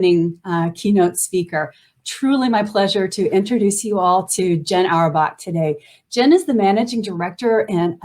Keynote speaker. Truly my pleasure to introduce you all to Jen Auerbach today. Jen is the Managing Director and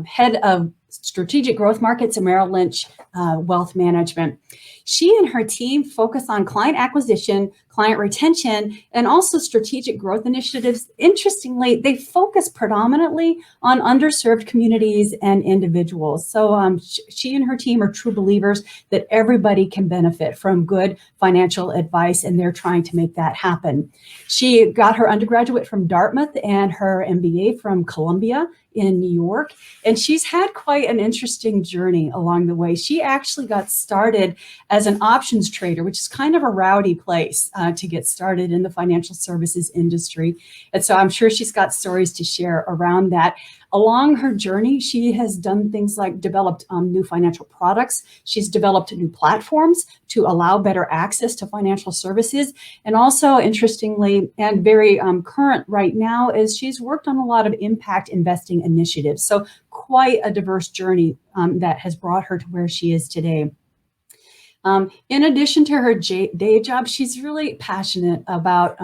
Head of Strategic Growth Markets at Merrill Lynch Wealth Management. She and her team focus on client acquisition, client retention, and also strategic growth initiatives. Interestingly, they focus predominantly on underserved communities and individuals. So she and her team are true believers that everybody can benefit from good financial advice, and they're trying to make that happen. She got her undergraduate from Dartmouth and her MBA from Columbia in New York, and she's had quite an interesting journey along the way. She actually got started as an options trader, which is kind of a rowdy place to get started in the financial services industry. And so I'm sure she's got stories to share around that. Along her journey, she has done things like developed new financial products. She's developed new platforms to allow better access to financial services. And also, interestingly, and very current right now, is she's worked on a lot of impact investing initiatives. So quite a diverse journey that has brought her to where she is today. In addition to her day job, she's really passionate about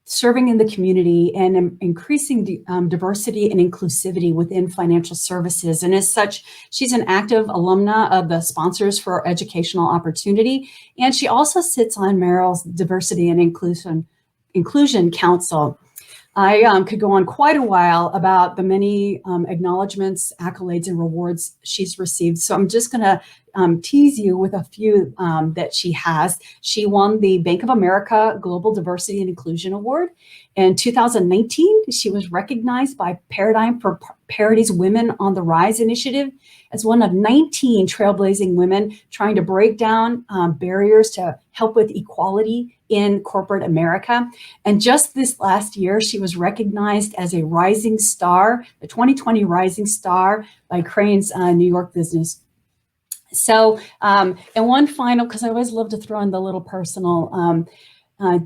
serving in the community and increasing diversity and inclusivity within financial services. And as such, she's an active alumna of the Sponsors for Educational Opportunity. And she also sits on Merrill's Diversity and Inclusion Council. I could go on quite a while about the many acknowledgments, accolades, and rewards she's received. So I'm just going to tease you with a few that she has. She won the Bank of America Global Diversity and Inclusion Award. In 2019, she was recognized by Paradigm for Parity's Women on the Rise initiative as one of 19 trailblazing women trying to break down barriers to help with equality in corporate America. And just this last year, she was recognized as a Rising Star, the 2020 Rising Star by Crain's New York Business. So, and one final, because I always love to throw in the little personal,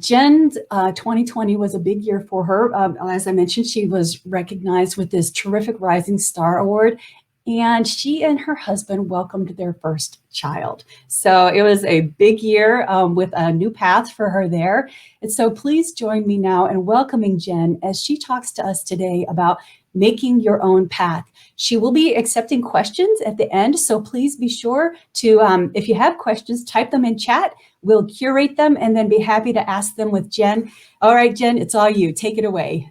Jen's 2020 was a big year for her. As I mentioned, she was recognized with this terrific Rising Star Award, and she and her husband welcomed their first child. So it was a big year with a new path for her there. And so please join me now in welcoming Jen as she talks to us today about making your own path. She will be accepting questions at the end, so please be sure to, if you have questions, type them in chat. We'll curate them and then be happy to ask them with Jen. All right, Jen, it's all you. Take it away.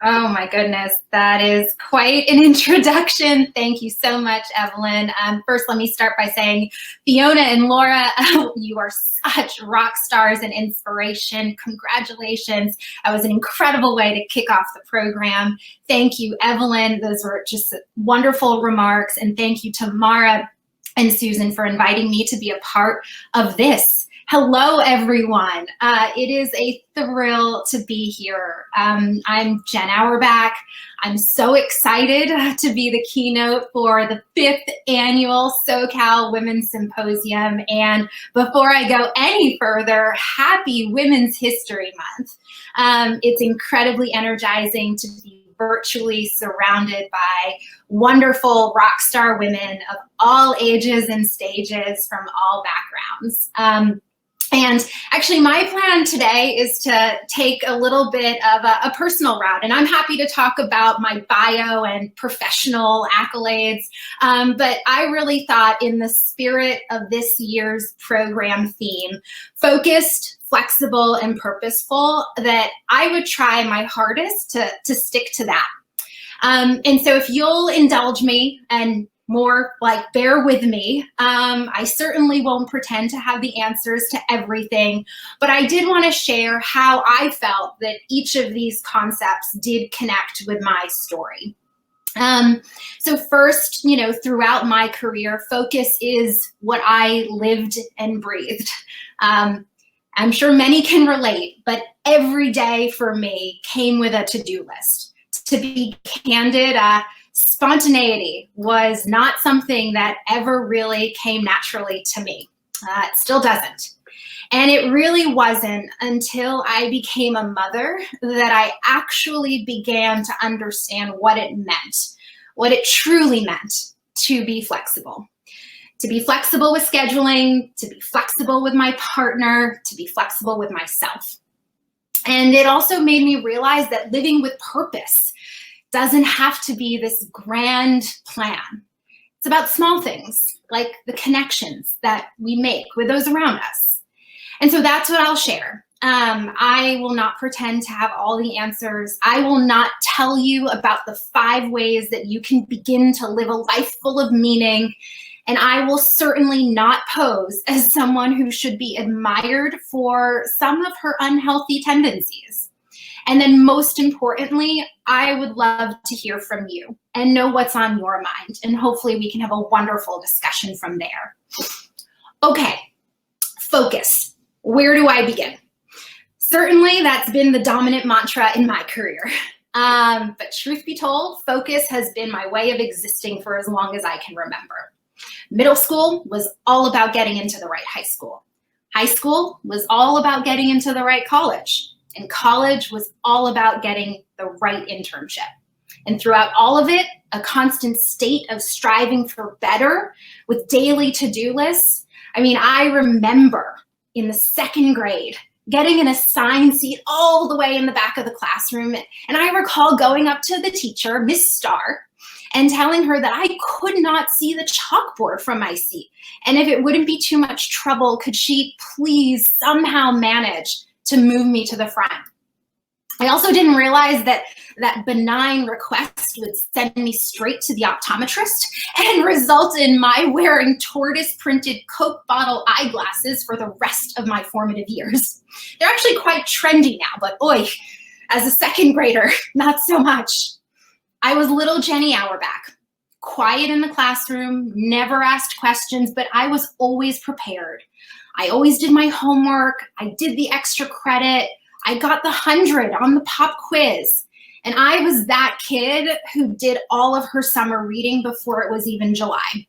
Oh my goodness, that is quite an introduction. Thank you so much, Evelyn. First, let me start by saying, Fiona and Laura, you are such rock stars and inspiration. Congratulations. That was an incredible way to kick off the program. Thank you, Evelyn. Those were just wonderful remarks. And thank you to Mara and Susan for inviting me to be a part of this. Hello, everyone. It is a thrill to be here. I'm Jen Auerbach. I'm so excited to be the keynote for the 5th annual SoCal Women's Symposium. And before I go any further, happy Women's History Month. It's incredibly energizing to be virtually surrounded by wonderful rock star women of all ages and stages from all backgrounds. And actually, my plan today is to take a little bit of a personal route, and I'm happy to talk about my bio and professional accolades, but I really thought, in the spirit of this year's program theme, focused, flexible, and purposeful, that I would try my hardest to stick to that. And so if you'll indulge me and more like bear with me. I certainly won't pretend to have the answers to everything, but I did want to share how I felt that each of these concepts did connect with my story. So first, throughout my career, focus is what I lived and breathed. I'm sure many can relate, but every day for me came with a to-do list. To be candid, spontaneity was not something that ever really came naturally to me. It still doesn't. And it really wasn't until I became a mother that I actually began to understand what it meant, what it truly meant to be flexible. to be flexible with scheduling, to be flexible with my partner, to be flexible with myself. And it also made me realize that living with purpose doesn't have to be this grand plan. It's about small things, like the connections that we make with those around us. And so that's what I'll share. I will not pretend to have all the answers. I will not tell you about the 5 ways that you can begin to live a life full of meaning. And I will certainly not pose as someone who should be admired for some of her unhealthy tendencies. And then most importantly, I would love to hear from you and know what's on your mind. And hopefully we can have a wonderful discussion from there. Okay, focus. Where do I begin? Certainly that's been the dominant mantra in my career. But truth be told, focus has been my way of existing for as long as I can remember. Middle school was all about getting into the right high school. High school was all about getting into the right college. And college was all about getting the right internship. And throughout all of it, a constant state of striving for better with daily to-do lists. I mean, I remember in the 2nd grade, getting an assigned seat all the way in the back of the classroom. And I recall going up to the teacher, Miss Starr, and telling her that I could not see the chalkboard from my seat. And if it wouldn't be too much trouble, could she please somehow manage to move me to the front? I also didn't realize that that benign request would send me straight to the optometrist and result in my wearing tortoise-printed Coke bottle eyeglasses for the rest of my formative years. They're actually quite trendy now, but oi, as a 2nd grader, not so much. I was little Jenny Auerbach, quiet in the classroom, never asked questions, but I was always prepared. I always did my homework, I did the extra credit, I got the 100 on the pop quiz. And I was that kid who did all of her summer reading before it was even July.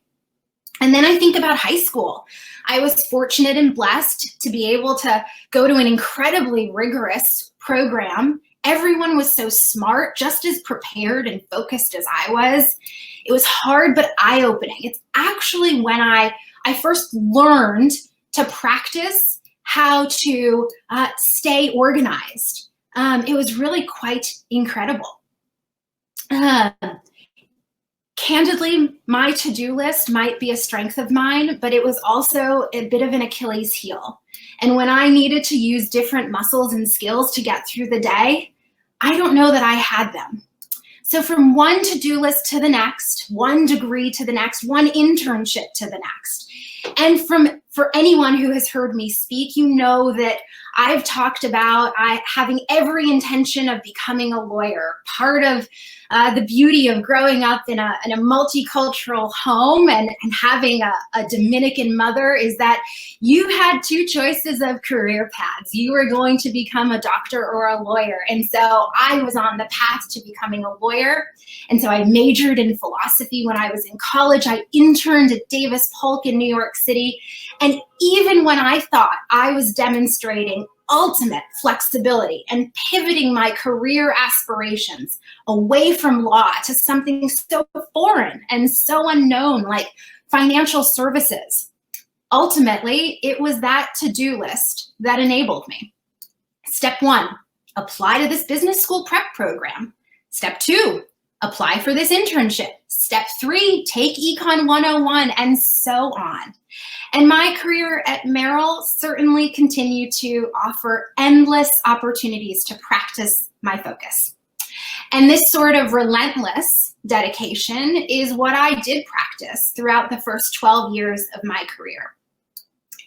And then I think about high school. I was fortunate and blessed to be able to go to an incredibly rigorous program. Everyone was so smart, just as prepared and focused as I was. It was hard, but eye-opening. It's actually when I first learned to practice how to stay organized. It was really quite incredible. Candidly, my to-do list might be a strength of mine, but it was also a bit of an Achilles heel. And when I needed to use different muscles and skills to get through the day, I don't know that I had them. So from one to-do list to the next, one degree to the next, one internship to the next. And for anyone who has heard me speak, you know that I've talked about having every intention of becoming a lawyer. Part of the beauty of growing up in a multicultural home and having a Dominican mother is that you had 2 choices of career paths. You were going to become a doctor or a lawyer. And so I was on the path to becoming a lawyer. And so I majored in philosophy when I was in college. I interned at Davis Polk in New York City. And even when I thought I was demonstrating ultimate flexibility and pivoting my career aspirations away from law to something so foreign and so unknown like financial services, ultimately, it was that to-do list that enabled me. Step 1, apply to this business school prep program. Step 2, apply for this internship. Step 3, take Econ 101, and so on. And my career at Merrill certainly continued to offer endless opportunities to practice my focus. And this sort of relentless dedication is what I did practice throughout the first 12 years of my career.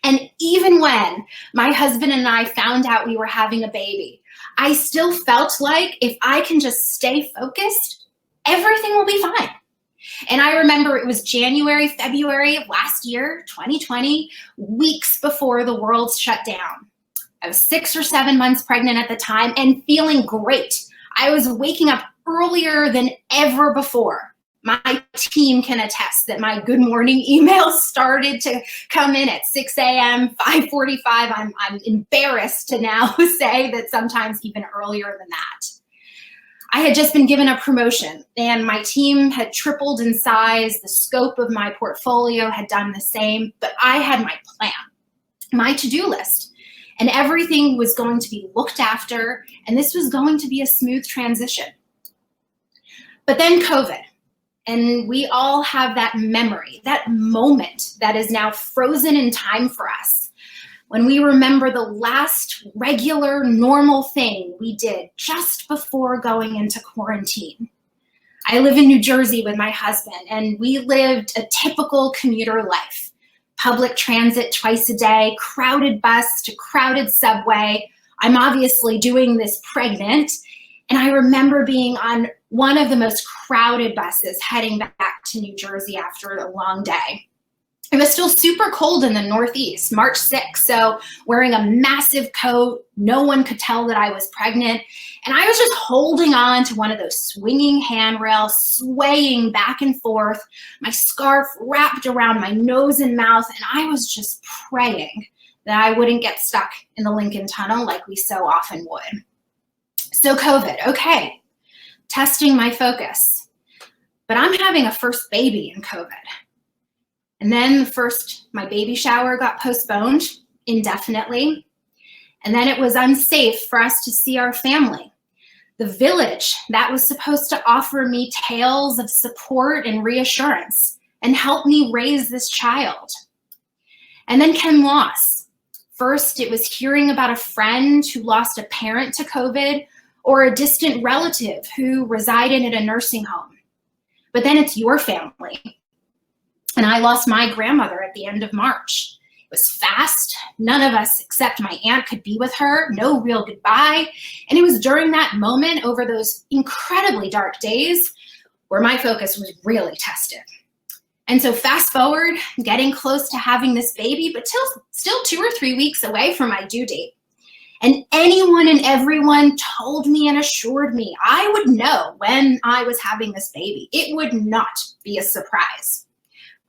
And even when my husband and I found out we were having a baby, I still felt like if I can just stay focused, everything will be fine. And I remember it was January, February of last year, 2020, weeks before the world shut down. I was 6 or 7 months pregnant at the time and feeling great. I was waking up earlier than ever before. My team can attest that my good morning emails started to come in at 6 a.m., 5:45. I'm embarrassed to now say that sometimes even earlier than that. I had just been given a promotion and my team had tripled in size. The scope of my portfolio had done the same, but I had my plan, my to-do list, and everything was going to be looked after, and this was going to be a smooth transition. But then COVID, and we all have that memory, that moment that is now frozen in time for us, when we remember the last regular, normal thing we did just before going into quarantine. I live in New Jersey with my husband, and we lived a typical commuter life. Public transit twice a day, crowded bus to crowded subway. I'm obviously doing this pregnant, and I remember being on one of the most crowded buses heading back to New Jersey after a long day. It was still super cold in the Northeast, March 6th, so wearing a massive coat, no one could tell that I was pregnant, and I was just holding on to one of those swinging handrails, swaying back and forth, my scarf wrapped around my nose and mouth, and I was just praying that I wouldn't get stuck in the Lincoln Tunnel like we so often would. So COVID, okay, testing my focus, but I'm having a first baby in COVID. And then my baby shower got postponed indefinitely. And then it was unsafe for us to see our family. The village that was supposed to offer me tales of support and reassurance and help me raise this child. And then came loss. First, it was hearing about a friend who lost a parent to COVID or a distant relative who resided in a nursing home. But then it's your family. And I lost my grandmother at the end of March. It was fast. None of us except my aunt could be with her. No real goodbye. And it was during that moment, over those incredibly dark days, where my focus was really tested. And so fast forward, getting close to having this baby, but still 2 or 3 weeks away from my due date. And anyone and everyone told me and assured me I would know when I was having this baby. It would not be a surprise.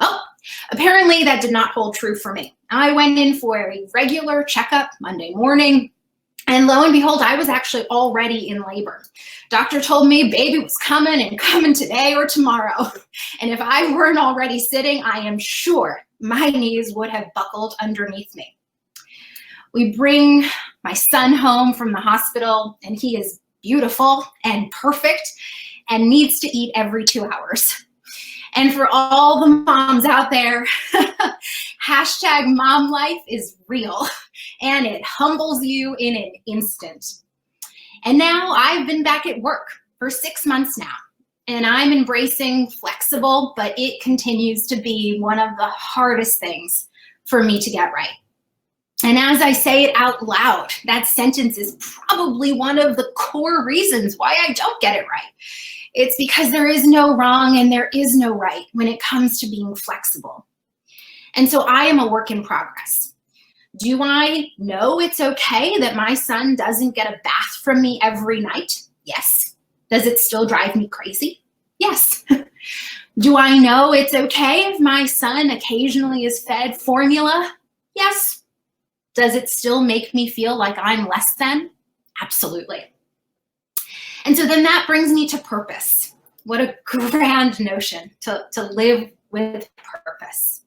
Well, apparently that did not hold true for me. I went in for a regular checkup Monday morning, and lo and behold, I was actually already in labor. Doctor told me baby was coming and coming today or tomorrow. And if I weren't already sitting, I am sure my knees would have buckled underneath me. We bring my son home from the hospital, and he is beautiful and perfect and needs to eat every 2 hours. And for all the moms out there, hashtag mom life is real, and it humbles you in an instant. And now I've been back at work for 6 months now, and I'm embracing flexible, but it continues to be one of the hardest things for me to get right. And as I say it out loud, that sentence is probably one of the core reasons why I don't get it right. It's because there is no wrong and there is no right when it comes to being flexible. And so I am a work in progress. Do I know it's okay that my son doesn't get a bath from me every night? Yes. Does it still drive me crazy? Yes. Do I know it's okay if my son occasionally is fed formula? Yes. Does it still make me feel like I'm less than? Absolutely. And so then that brings me to purpose. What a grand notion to live with purpose.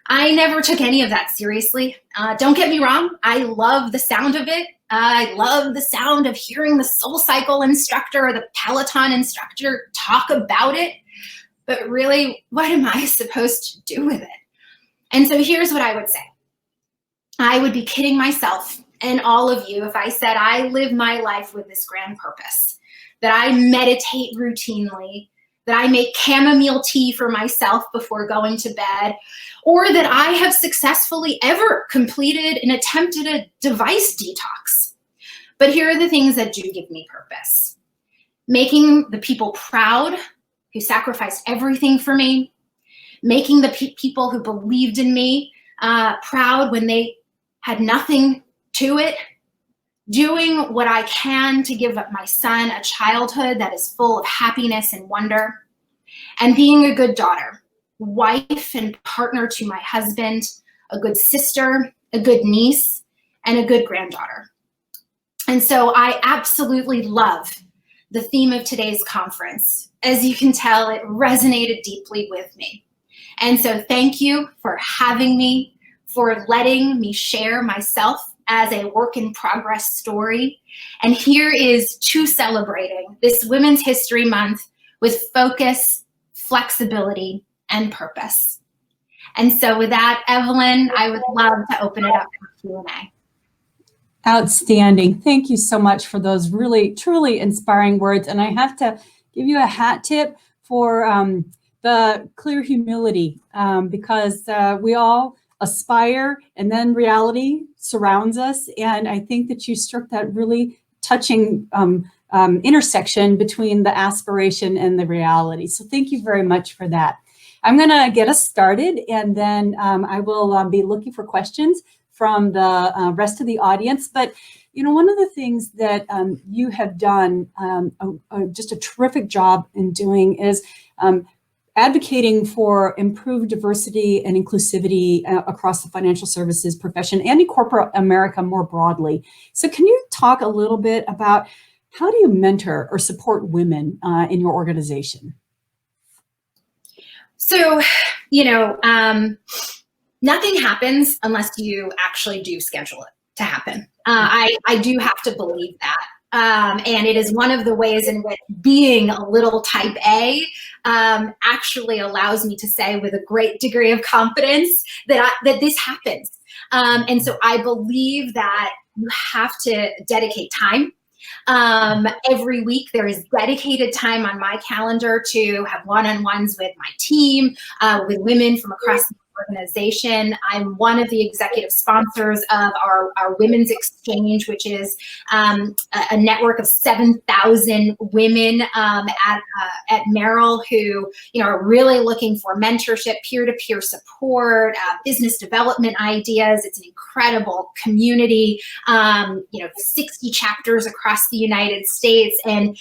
I never took any of that seriously. Don't get me wrong, I love the sound of it. I love the sound of hearing the SoulCycle instructor or the Peloton instructor talk about it. But really, what am I supposed to do with it? And so here's what I would say. I would be kidding myself and all of you if I said I live my life with this grand purpose, that I meditate routinely, that I make chamomile tea for myself before going to bed, or that I have successfully ever completed and attempted a device detox. But here are the things that do give me purpose. Making the people proud who sacrificed everything for me, making the people who believed in me proud when they had nothing to it, doing what I can to give my son a childhood that is full of happiness and wonder, and being a good daughter, wife and partner to my husband, a good sister, a good niece, and a good granddaughter. And so I absolutely love the theme of today's conference. As you can tell, it resonated deeply with me. And so thank you for having me, for letting me share myself as a work in progress story. And here is to celebrating this Women's History Month with focus, flexibility, and purpose. And so with that, Evelyn, I would love to open it up for Q&A. Outstanding. Thank you so much for those really, truly inspiring words. And I have to give you a hat tip for the clear humility, because we all aspire and then reality surrounds us. And I think that you struck that really touching intersection between the aspiration and the reality. So thank you very much for that. I'm going to get us started, and then I will be looking for questions from the rest of the audience. But, you know, one of the things that you have done just a terrific job in doing is advocating for improved diversity and inclusivity across the financial services profession and in corporate America more broadly. So can you talk a little bit about how do you mentor or support women in your organization? So, you know, nothing happens unless you actually do schedule it to happen. I do have to believe that. And it is one of the ways in which being a little type A actually allows me to say with a great degree of confidence that this happens. And so I believe that you have to dedicate time. Every week there is dedicated time on my calendar to have one-on-ones with my team, with women from across the organization. I'm one of the executive sponsors of our Women's Exchange, which is a network of 7,000 women at Merrill who, you know, are really looking for mentorship, peer-to-peer support, business development ideas. It's an incredible community, you know, 60 chapters across the United States, and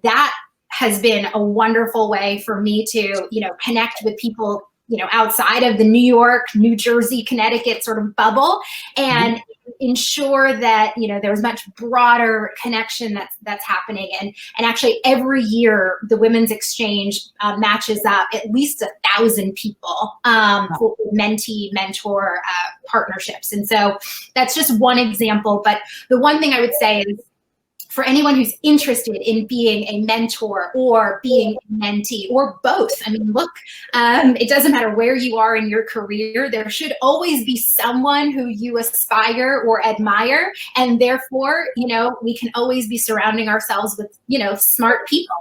that has been a wonderful way for me to, you know, connect with people, you know, outside of the New York, New Jersey, Connecticut sort of bubble, and ensure that, you know, there's much broader connection that's happening. And actually every year the Women's Exchange matches up at least 1,000 people for mentee mentor partnerships. And so that's just one example. But the one thing I would say is, for anyone who's interested in being a mentor or being a mentee or both, I mean, look, it doesn't matter where you are in your career, there should always be someone who you aspire or admire. And therefore, you know, we can always be surrounding ourselves with, you know, smart people.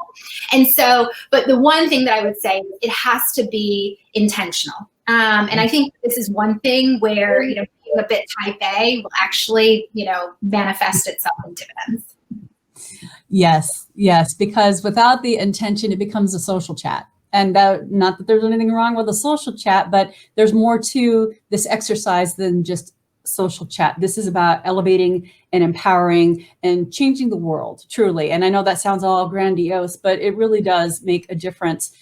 And so, but the one thing that I would say, it has to be intentional. And I think this is one thing where, you know, being a bit type A will actually, you know, manifest itself in dividends. Yes, yes, because without the intention, it becomes a social chat. And not that there's anything wrong with a social chat, but there's more to this exercise than just social chat. This is about elevating and empowering and changing the world, truly. And I know that sounds all grandiose, but it really does make a difference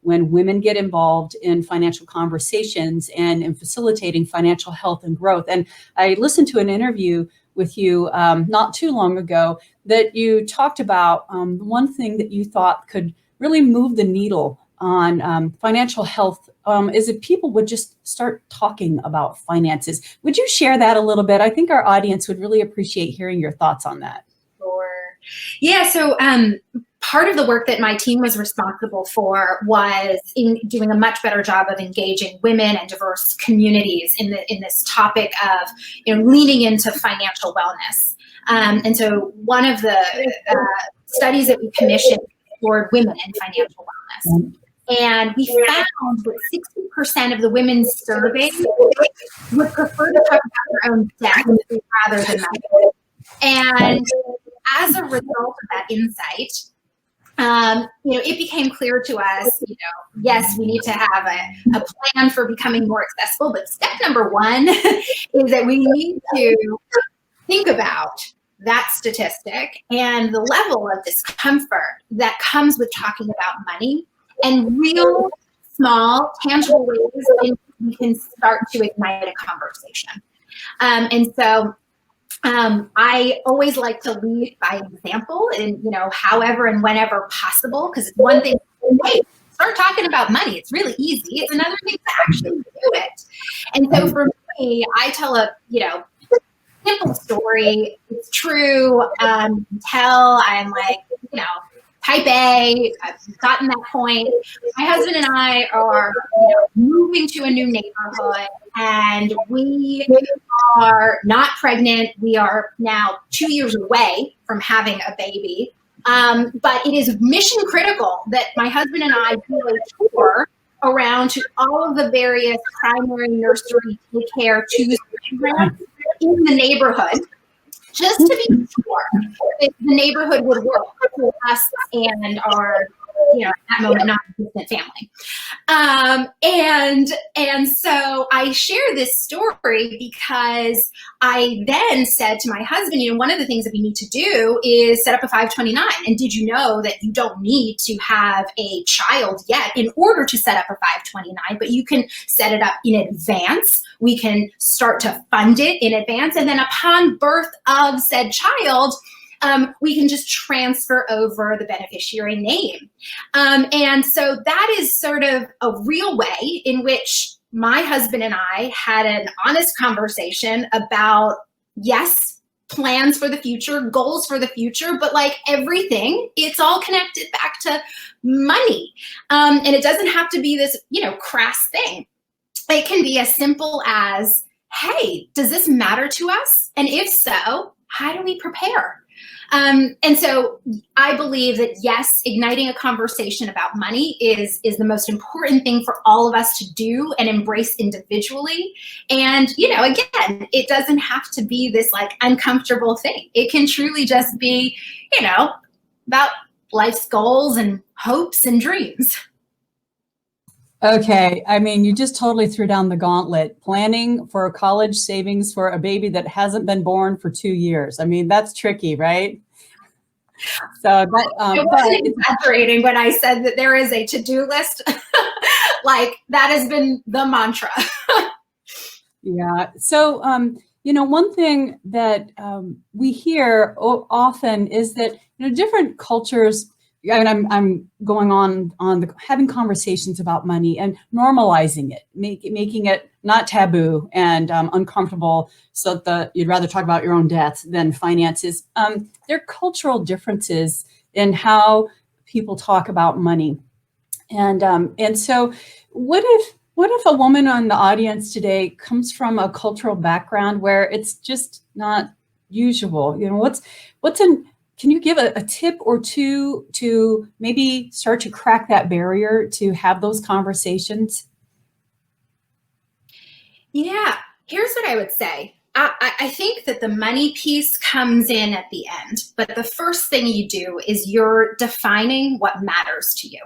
when women get involved in financial conversations and in facilitating financial health and growth. And I listened to an interview with you not too long ago that you talked about one thing that you thought could really move the needle on financial health is if people would just start talking about finances. Would you share that a little bit? I think our audience would really appreciate hearing your thoughts on that. Sure. Yeah, so part of the work that my team was responsible for was in doing a much better job of engaging women and diverse communities in this topic of, you know, leaning into financial wellness. And so one of the studies that we commissioned explored women and financial wellness. And we found that 60% of the women surveyed would prefer to talk about their own death rather than money. And as a result of that insight, you know, it became clear to us, you know, yes, we need to have a plan for becoming more accessible, but step number one is that we need to think about that statistic and the level of discomfort that comes with talking about money and real, small, tangible ways in which we can start to ignite a conversation. And so I always like to lead by example, and however and whenever possible, because it's one thing to say, hey, start talking about money. It's really easy. It's another thing to actually do it. And so for me, I tell a simple story. It's true. I'm like, type A. I've gotten that point. My husband and I are moving to a new neighborhood, and we are not pregnant. We are now 2 years away from having a baby. But it is mission critical that my husband and I do a tour around to all of the various primary, nursery, daycare, Tuesday programs in the neighborhood, just to be sure that the neighborhood would work for us and our, at that moment, non-existent family. And so I share this story because I then said to my husband, one of the things that we need to do is set up a 529. And did you know that you don't need to have a child yet in order to set up a 529, but you can set it up in advance. We can start to fund it in advance. And then upon birth of said child, we can just transfer over the beneficiary name. And so that is sort of a real way in which my husband and I had an honest conversation about, yes, plans for the future, goals for the future, but like everything, it's all connected back to money. And it doesn't have to be this, crass thing. It can be as simple as, hey, does this matter to us? And if so, how do we prepare? And so I believe that, yes, igniting a conversation about money is the most important thing for all of us to do and embrace individually. And, again, it doesn't have to be this like uncomfortable thing. It can truly just be, about life's goals and hopes and dreams. Okay, I mean, you just totally threw down the gauntlet. Planning for college savings for a baby that hasn't been born for 2 years. I mean, that's tricky, right? So that, I wasn't exaggerating when I said that there is a to-do list. Like, that has been the mantra. Yeah. So, one thing that we hear often is that, different cultures, and I'm going on having conversations about money and normalizing it, making it not taboo and uncomfortable, so that you'd rather talk about your own death than finances. There are cultural differences in how people talk about money, and so what if a woman on the audience today comes from a cultural background where it's just not usual? Can you give a tip or two to maybe start to crack that barrier to have those conversations? Yeah, here's what I would say. I think that the money piece comes in at the end, but the first thing you do is you're defining what matters to you.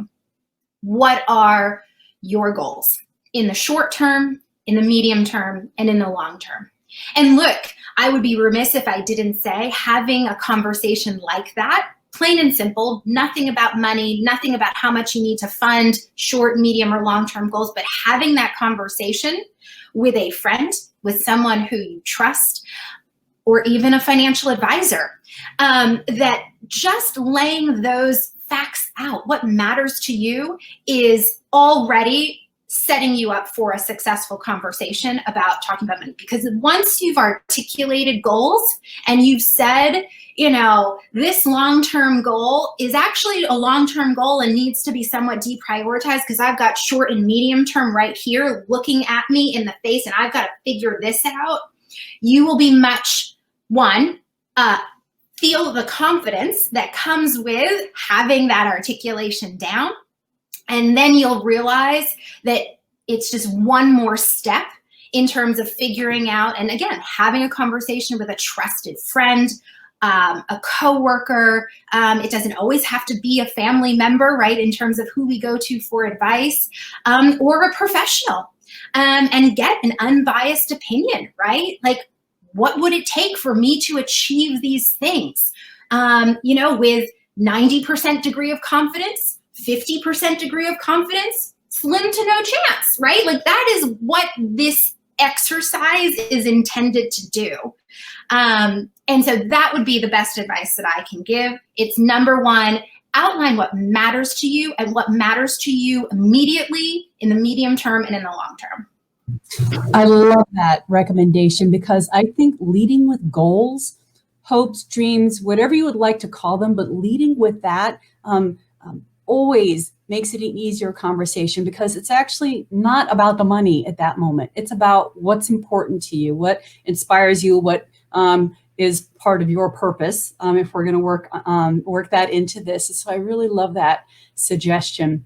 What are your goals in the short term, in the medium term, and in the long term? And look, I would be remiss if I didn't say having a conversation like that, plain and simple, nothing about money, nothing about how much you need to fund short, medium, or long-term goals, but having that conversation with a friend, with someone who you trust, or even a financial advisor, that just laying those facts out, what matters to you, is already setting you up for a successful conversation about talking about money. Because once you've articulated goals and you've said, this long-term goal is actually a long-term goal and needs to be somewhat deprioritized because I've got short and medium term right here looking at me in the face and I've got to figure this out, you will be feel the confidence that comes with having that articulation down. And then you'll realize that it's just one more step in terms of figuring out, and again, having a conversation with a trusted friend, a coworker. It doesn't always have to be a family member, right, in terms of who we go to for advice, or a professional, and get an unbiased opinion, right? Like, what would it take for me to achieve these things? With 90% degree of confidence, 50% degree of confidence, slim to no chance, right? Like, that is what this exercise is intended to do. And so that would be the best advice that I can give. It's number one, outline what matters to you and what matters to you immediately, in the medium term, and in the long term. I love that recommendation, because I think leading with goals, hopes, dreams, whatever you would like to call them, but leading with that always makes it an easier conversation, because it's actually not about the money at that moment. It's about what's important to you, what inspires you, what is part of your purpose, if we're going to work that into this. So I really love that suggestion.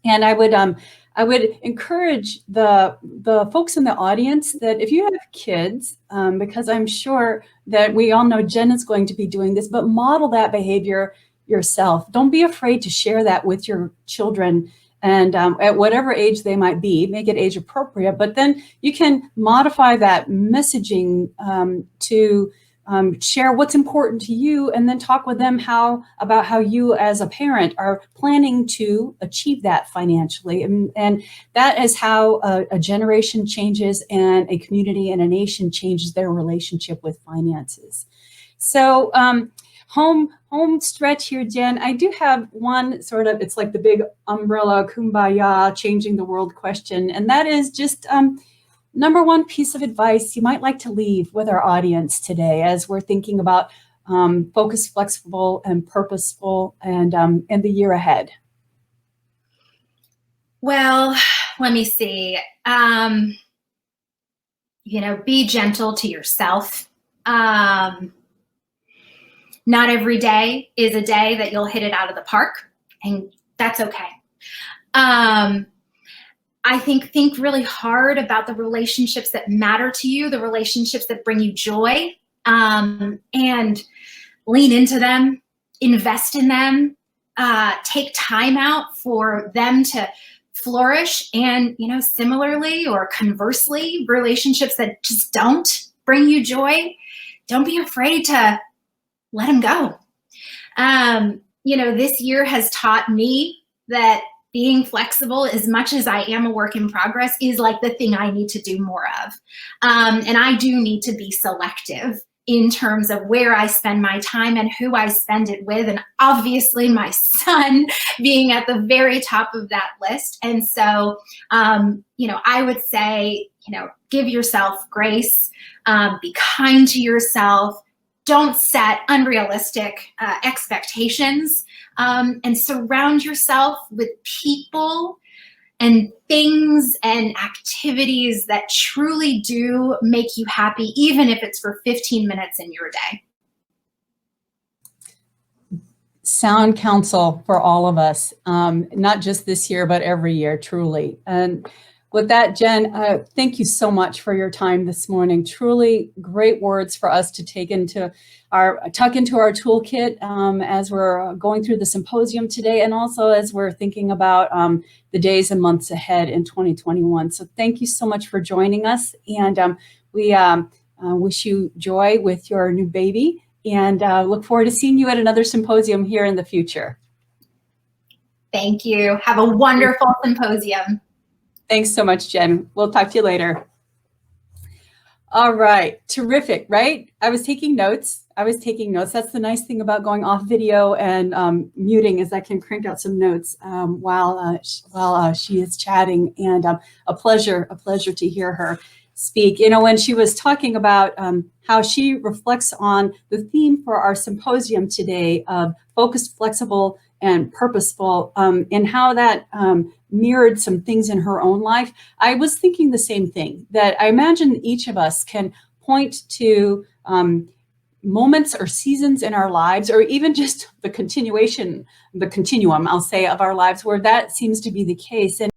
And I would encourage the folks in the audience that if you have kids, because I'm sure that we all know Jen is going to be doing this, but model that behavior yourself. Don't be afraid to share that with your children, and at whatever age they might be, make it age appropriate, but then you can modify that messaging to share what's important to you, and then talk with them about how you as a parent are planning to achieve that financially. And that is how a generation changes, and a community and a nation changes their relationship with finances. So home stretch here, Jen. I do have one sort of, it's like the big umbrella kumbaya changing the world question, and that is just number one piece of advice you might like to leave with our audience today as we're thinking about focused, flexible, and purposeful, and the year ahead. Well, let me see. Be gentle to yourself. Not every day is a day that you'll hit it out of the park, and that's okay. I think really hard about the relationships that matter to you, the relationships that bring you joy, and lean into them, invest in them, take time out for them to flourish. And, similarly or conversely, relationships that just don't bring you joy, don't be afraid to let them go. This year has taught me that being flexible, as much as I am a work in progress, is like the thing I need to do more of. And I do need to be selective in terms of where I spend my time and who I spend it with. And obviously my son being at the very top of that list. And so, I would say, give yourself grace, be kind to yourself. Don't set unrealistic expectations, and surround yourself with people and things and activities that truly do make you happy, even if it's for 15 minutes in your day. Sound counsel for all of us, not just this year, but every year, truly. And with that, Jen, thank you so much for your time this morning. Truly great words for us to tuck into our toolkit as we're going through the symposium today, and also as we're thinking about the days and months ahead in 2021. So thank you so much for joining us, and we wish you joy with your new baby, and look forward to seeing you at another symposium here in the future. Thank you. Have a wonderful symposium. Thanks so much, Jen. We'll talk to you later. All right, terrific, right? I was taking notes. That's the nice thing about going off video and muting, is I can crank out some notes while she is chatting, and a pleasure to hear her speak. When she was talking about how she reflects on the theme for our symposium today of focused, flexible, and purposeful, and how that mirrored some things in her own life, I was thinking the same thing, that I imagine each of us can point to moments or seasons in our lives, or even just the continuum, I'll say, of our lives where that seems to be the case. And